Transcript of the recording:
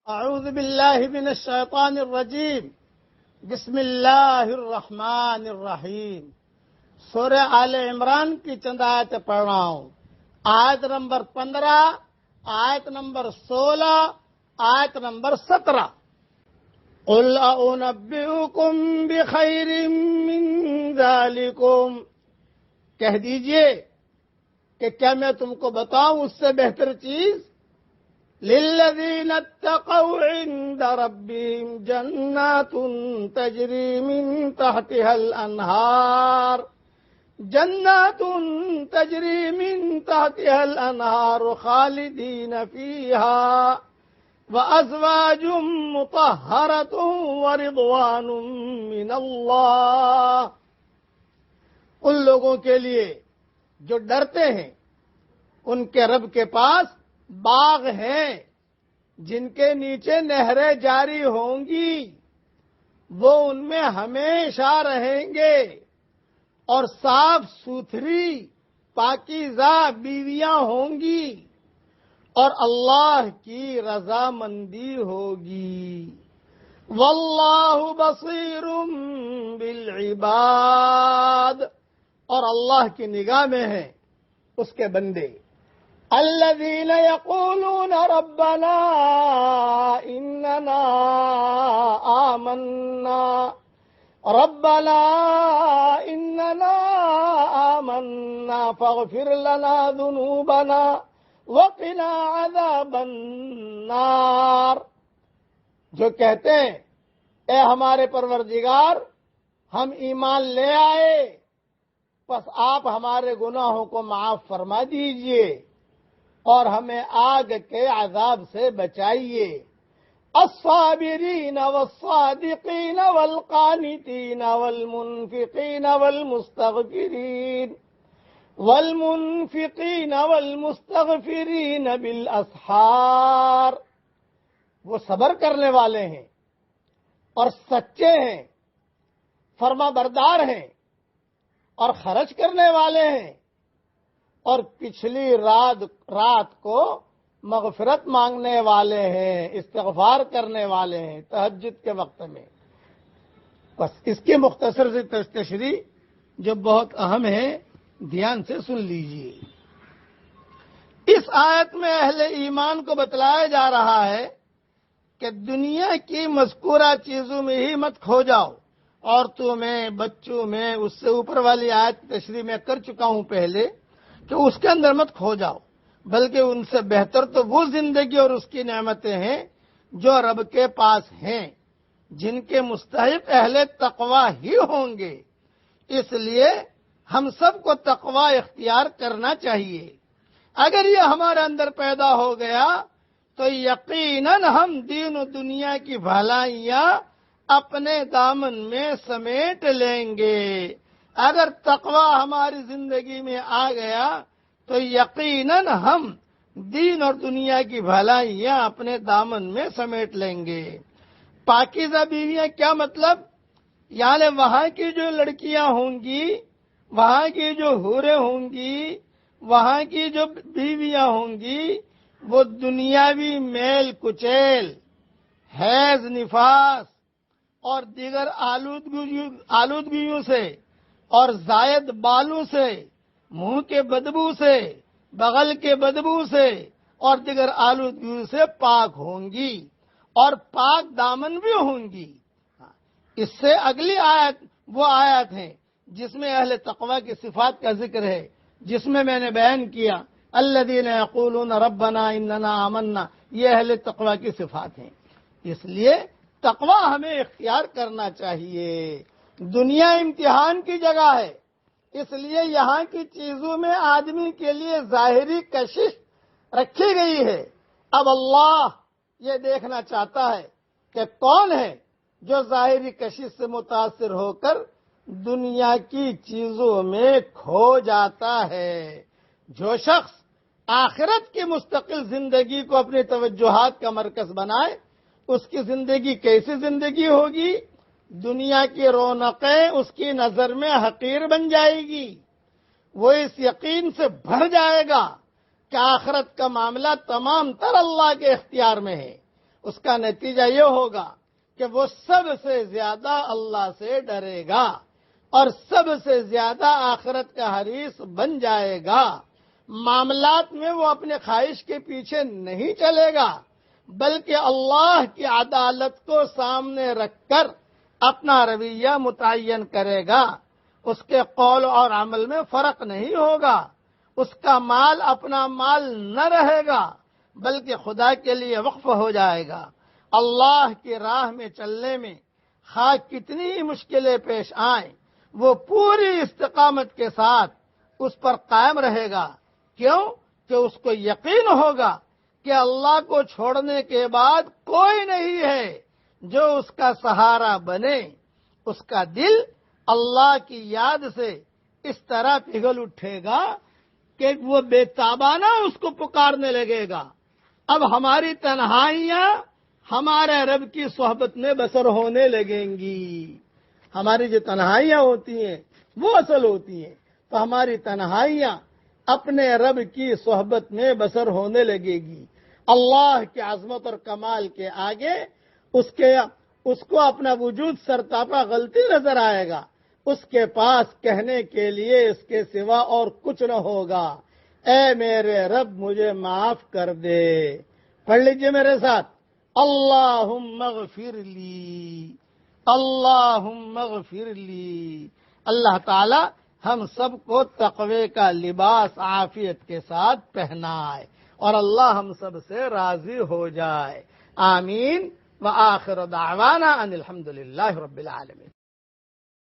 اعوذ باللہ من الشیطان الرجیم بسم اللہ الرحمن الرحیم سورہ آل عمران کی چند آیت پڑھ رہا ہوں. آیت نمبر 15، آیت نمبر 16، آیت نمبر 17. قل اؤنبئکم بخیر من ذالکم، کہہ دیجئے کہ کیا میں تم کو بتاؤں اس سے بہتر چیز. للذین اتقوا عند ربهم جنات تجری من تحتها الانہار، جنات تجری من تحتها الانہار خالدین فیہا وازواج مطہرۃ ورضوان من اللہ. ان لوگوں کے لیے جو ڈرتے ہیں ان کے رب کے پاس باغ ہیں جن کے نیچے نہریں جاری ہوں گی، وہ ان میں ہمیشہ رہیں گے، اور صاف ستھری پاکیزہ بیویاں ہوں گی، اور اللہ کی رضامندی ہوگی. واللہ بصیر بالعباد، اور اللہ کی نگاہ میں ہیں اس کے بندے. الذين يقولون ربنا إننا آمنا فاغفر لنا ذنوبنا وقنا عذاب النار، جو کہتے ہیں اے ہمارے پروردگار ہم ایمان لے آئے، پس آپ ہمارے گناہوں کو معاف فرما دیجئے اور ہمیں آگ کے عذاب سے بچائیے. الصابرین والصادقین والقانتین والمنفقین والمستغفرین بالاسحار، وہ صبر کرنے والے ہیں اور سچے ہیں، فرما بردار ہیں اور خرچ کرنے والے ہیں، اور پچھلی رات کو مغفرت مانگنے والے ہیں، استغفار کرنے والے ہیں تہجد کے وقت میں. بس اس کی مختصر سی تشریح جو بہت اہم ہے، دھیان سے سن لیجئے. اس آیت میں اہل ایمان کو بتلایا جا رہا ہے کہ دنیا کی مذکورہ چیزوں میں ہی مت کھو جاؤ. عورتوں میں، بچوں میں، اس سے اوپر والی آیت تشریح میں کر چکا ہوں پہلے کہ اس کے اندر مت کھو جاؤ، بلکہ ان سے بہتر تو وہ زندگی اور اس کی نعمتیں ہیں جو رب کے پاس ہیں، جن کے مستحق اہل تقوی ہی ہوں گے. اس لیے ہم سب کو تقوی اختیار کرنا چاہیے. اگر یہ ہمارے اندر پیدا ہو گیا تو یقیناً ہم دین و دنیا کی بھلائیاں اپنے دامن میں سمیٹ لیں گے. اگر تقوی ہماری زندگی میں آ گیا تو یقیناً ہم دین اور دنیا کی بھلائیاں اپنے دامن میں سمیٹ لیں گے. پاکیزہ بیویاں کیا مطلب؟ یعنی وہاں کی جو لڑکیاں ہوں گی، وہاں کی جو حوریں ہوں گی، وہاں کی جو بیویاں ہوں گی، وہ دنیاوی میل کچیل، حیض، نفاس اور دیگر آلودگیوں سے اور زائد بالوں سے، منہ کے بدبو سے، بغل کے بدبو سے اور دیگر آلودگیوں سے پاک ہوں گی، اور پاک دامن بھی ہوں گی. اس سے اگلی آیت وہ آیت ہے جس میں اہل تقوی کی صفات کا ذکر ہے، جس میں نے بیان کیا الذین یقولون ربنا اننا آمنا، یہ اہل تقوی کی صفات ہیں. اس لیے تقوی ہمیں اختیار کرنا چاہیے. دنیا امتحان کی جگہ ہے، اس لیے یہاں کی چیزوں میں آدمی کے لیے ظاہری کشش رکھی گئی ہے. اب اللہ یہ دیکھنا چاہتا ہے کہ کون ہے جو ظاہری کشش سے متاثر ہو کر دنیا کی چیزوں میں کھو جاتا ہے. جو شخص آخرت کی مستقل زندگی کو اپنی توجہات کا مرکز بنائے، اس کی زندگی کیسی زندگی ہوگی؟ دنیا کی رونقیں اس کی نظر میں حقیر بن جائے گی. وہ اس یقین سے بھر جائے گا کہ آخرت کا معاملہ تمام تر اللہ کے اختیار میں ہے. اس کا نتیجہ یہ ہوگا کہ وہ سب سے زیادہ اللہ سے ڈرے گا اور سب سے زیادہ آخرت کا حریص بن جائے گا۔ معاملات میں وہ اپنے خواہش کے پیچھے نہیں چلے گا، بلکہ اللہ کی عدالت کو سامنے رکھ کر اپنا رویہ متعین کرے گا۔ اس کے قول اور عمل میں فرق نہیں ہوگا، اس کا مال اپنا مال نہ رہے گا بلکہ خدا کے لیے وقف ہو جائے گا۔ اللہ کی راہ میں چلنے میں خواہ کتنی ہی مشکلیں پیش آئیں، وہ پوری استقامت کے ساتھ اس پر قائم رہے گا۔ کیوں؟ کہ اس کو یقین ہوگا کہ اللہ کو چھوڑنے کے بعد کوئی نہیں ہے جو اس کا سہارا بنے۔ اس کا دل اللہ کی یاد سے اس طرح پگھل اٹھے گا کہ وہ بے تابانہ اس کو پکارنے لگے گا۔ اب ہماری تنہائیاں ہمارے رب کی صحبت میں بسر ہونے لگیں گی۔ ہماری جو تنہائیاں ہوتی ہیں وہ اصل ہوتی ہیں، تو ہماری تنہائیاں اپنے رب کی صحبت میں بسر ہونے لگے گی۔ اللہ کی عظمت اور کمال کے آگے اس کو اپنا وجود سرتاپا غلطی نظر آئے گا۔ اس کے پاس کہنے کے لیے اس کے سوا اور کچھ نہ ہوگا۔ اے میرے رب مجھے معاف کر دے۔ پڑھ لیجئے میرے ساتھ، اللہم اغفر لی، اللہم اغفر لی۔ اللہ تعالی ہم سب کو تقوی کا لباس عافیت کے ساتھ پہنائے اور اللہ ہم سب سے راضی ہو جائے۔ آمین۔ وآخر دعوانا ان الحمدللہ رب العالمین۔